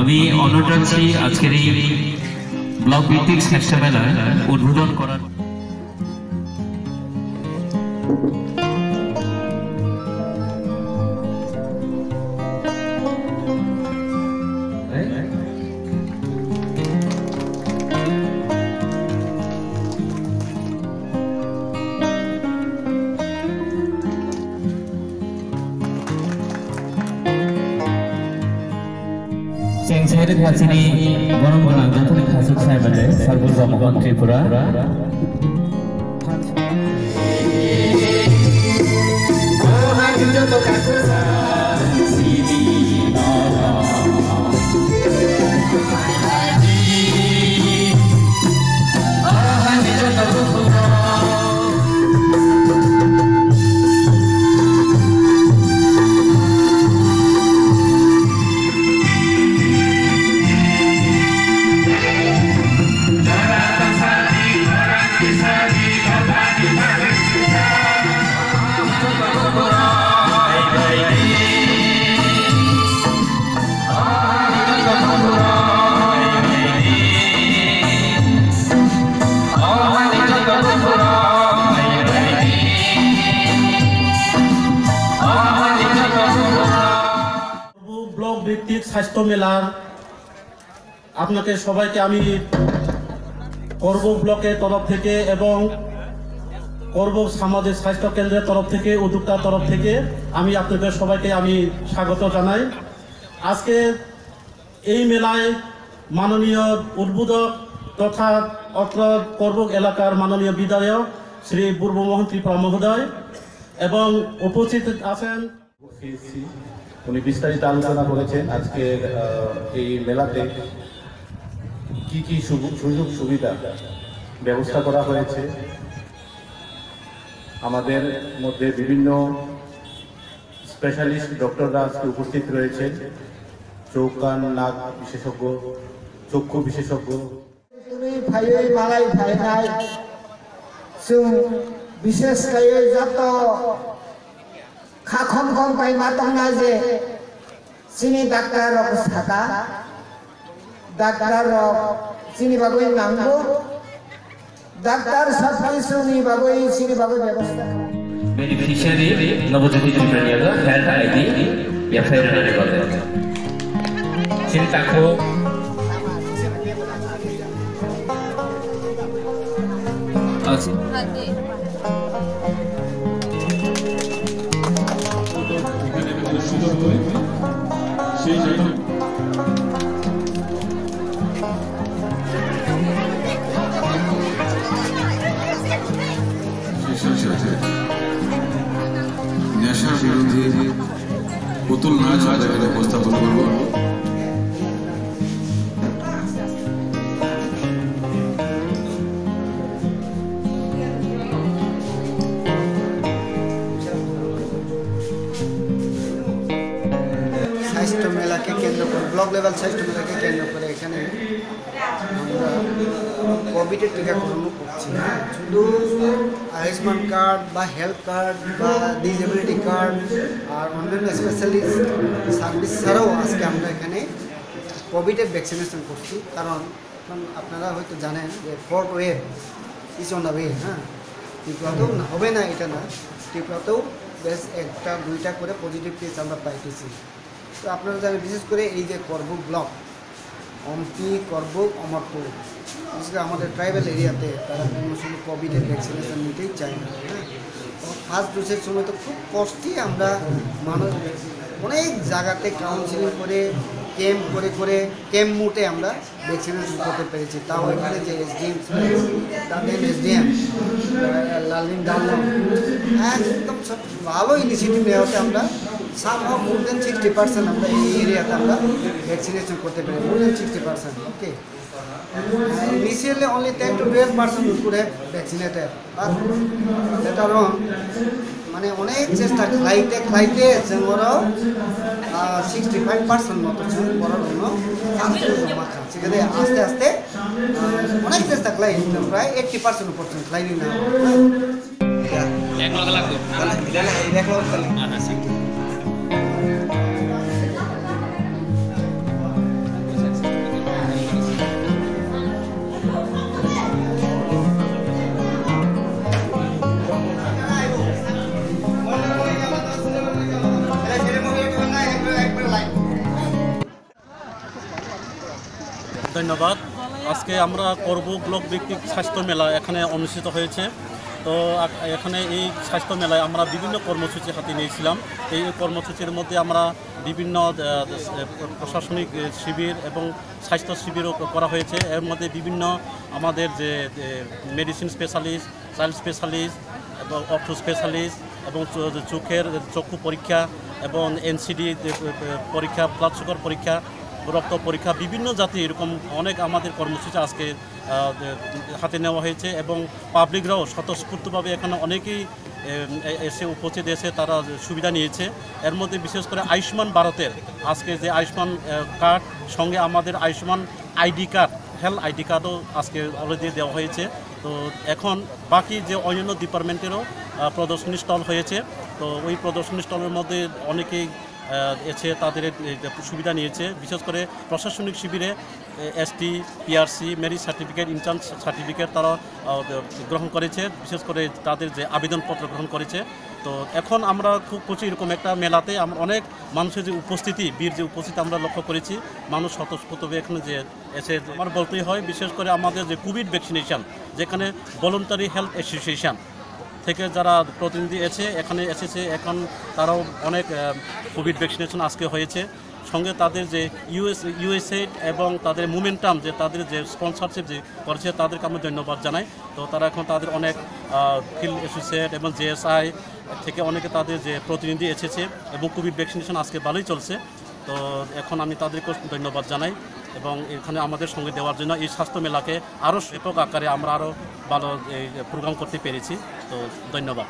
আমি অনুরোধ রাখছি আজকের এই ব্লক ভিত্তিক স্বাস্থ্য মেলা উদ্বোধন করার। Saya dekat sini orang-orang jatuh di kasus saya pada Sarbuza Mohon Tripura. ভিত্তিক স্বাস্থ্য মেলার আপনাকে সবাইকে আমি করব ব্লকের তরফ থেকে এবং করব সামাজিক স্বাস্থ্য কেন্দ্রের তরফ থেকে উদ্যোক্তার তরফ থেকে আমি আপনাদের সবাইকে আমি স্বাগত জানাই। আজকে এই মেলায় মাননীয় উদ্বোধক তথা অত্র করব এলাকার মাননীয় বিধায়ক শ্রী বুর্বমোহন ত্রিপুরা মহোদয় এবং উপস্থিত আছেন। উনি বিস্তারিত আলোচনা করেছেন আজকের এই মেলাতে কি কি সুযোগ সুবিধা ব্যবস্থা করা হয়েছে। আমাদের মধ্যে বিভিন্ন স্পেশালিস্ট ডক্টররা আজকে উপস্থিত রয়েছেন, চোখ কান নাক বিশেষজ্ঞ, চক্ষু বিশেষজ্ঞ। বিশেষ করে যত খাখম কম পাই মাতং না যে চিনি ডাক্তার থাকা ডাক্তার চিনি বাবুই নামবো ডাক্তার সব কিছু নি বাবুই চিনি বাবুই ব্যবস্থা beneficiary Nabajyoti Tripura health ID या फिर रहने वाले चिंता को নেশা বিরোধী পুতুল নাচ এখানে উপস্থাপন করব। স্বাস্থ্য মেলাকে কেন্দ্র করে ব্লক লেভেল স্বাস্থ্য মেলাকে কেন্দ্র করে এখানে আমরা কোভিডের টিকাকরণ করছি। শুধু আয়ুষ্মান কার্ড বা হেলথ কার্ড বা ডিসেবিলিটি কার্ড আর অন্যান্য স্পেশালিস্ট সার্ভিস ছাড়াও আজকে আমরা এখানে কোভিডের ভ্যাকসিনেশন করছি। কারণ আপনারা হয়তো জানেন যে fourth wave is on the way. হ্যাঁ, ত্রিপুরাতেও হবে না এটা না, ত্রিপুরাতেও বেশ একটা দুইটা করে পজিটিভ কেস আমরা পাইতেছি। তো আপনারা জানেন বিশেষ করে এই যে করব ব্লক অম্পি করবুক অমরপুর বিশেষ করে আমাদের ট্রাইবাল এরিয়াতে তারা কোনো সময় কোভিডের ভ্যাকসিনেশন নিতেই চায় না। ফার্স্ট ডোজের সময় তো খুব কষ্টে আমরা মানুষ অনেক জায়গাতে কাউন্সিলিং করে ক্যাম্প করে ক্যাম্প মুটে আমরা ভ্যাকসিনেশন করতে পেরেছি। তাও এখানে যে এসডিএম তাদের এসডিএম লালিন ডালন একদম সব ভালো ইনিশিয়েটিভ নেওয়াতে আমরা somehow more than 60% আমরা এই এরিয়াতে আমরা ভ্যাকসিনেশন করতে পারি, more than 60%. Okay, initially only 10 to 12% could have vaccinated, but later on মানে অনেক চেষ্টা খাইতে ওরাও 65% মতো করার জন্য জমা খাচ্ছে। কিন্তু আস্তে আস্তে অনেক চেষ্টা খাই প্রায় 80% পর্যন্ত খাইনি না। ধন্যবাদ। আজকে আমরা করব ব্লক ভিত্তিক স্বাস্থ্য মেলা এখানে অনুষ্ঠিত হয়েছে। তো এখানে এই স্বাস্থ্য মেলায় আমরা বিভিন্ন কর্মসূচি হাতে নিয়েছিলাম। এই কর্মসূচির মধ্যে আমরা বিভিন্ন প্রশাসনিক শিবির এবং স্বাস্থ্য শিবিরও করা হয়েছে। এর মধ্যে বিভিন্ন আমাদের যে মেডিসিন স্পেশালিস্ট, চাইল্ড স্পেশালিস্ট এবং অর্থো স্পেশালিস্ট এবং চক্ষু পরীক্ষা এবং এনসিডি পরীক্ষা, ব্লাড সুগার পরীক্ষা, রক্ত পরীক্ষা, বিভিন্ন জাতি এরকম অনেক আমাদের কর্মসূচি আজকে হাতে নেওয়া হয়েছে এবং পাবলিকরাও স্বতঃস্ফূর্তভাবে এখানে অনেকেই এসে উপস্থিত এসে তারা সুবিধা নিয়েছে। এর মধ্যে বিশেষ করে আয়ুষ্মান ভারতের আজকে যে আয়ুষ্মান কার্ড সঙ্গে আমাদের Ayushman ID card, health ID কার্ডও আজকে অলরেডি দেওয়া হয়েছে। তো এখন বাকি যে অন্যান্য ডিপার্টমেন্টেরও প্রদর্শনী স্টল হয়েছে। তো ওই প্রদর্শনী স্টলের মধ্যে অনেকেই এসে তাদের সুবিধা নিয়েছে। বিশেষ করে প্রশাসনিক শিবিরে ST, PRC, merit certificate, intern certificate তারা গ্রহণ করেছে, বিশেষ করে তাদের যে আবেদনপত্র গ্রহণ করেছে। তো এখন আমরা খুব খুশি এরকম একটা মেলাতে আমরা অনেক মানুষের যে উপস্থিতি, বীর যে উপস্থিতি আমরা লক্ষ্য করেছি। মানুষ স্বতঃস্ফূর্তভাবে এখানে যে এসে আমার বলতেই হয়, বিশেষ করে আমাদের যে কোভিড ভ্যাকসিনেশন, যেখানে ভলান্টারি হেলথ অ্যাসোসিয়েশন থেকে যারা প্রতিনিধি এখানে এসেছে, এখন তারাও অনেক কোভিড ভ্যাকসিনেশন আজকে হয়েছে। সঙ্গে তাদের যে ইউএসএইড এবং তাদের মোমেন্টাম যে তাদের যে স্পন্সরশিপ যে করেছে তাদেরকে আমি ধন্যবাদ জানাই। তো তারা এখন তাদের অনেক ফিল্ড অ্যাসোসিয়েট এবং জেএসআই থেকে অনেকে তাদের যে প্রতিনিধি এসেছে এবং কোভিড ভ্যাকসিনেশন আজকে ভালোই চলছে। তো এখন আমি তাদেরকেও ধন্যবাদ জানাই এবং এখানে আমাদের সঙ্গে দেওয়ার জন্য এই স্বাস্থ্য মেলাকে আরও ব্যাপক আকারে আমরা আরও ভালো প্রোগ্রাম করতে পেরেছি। তো ধন্যবাদ।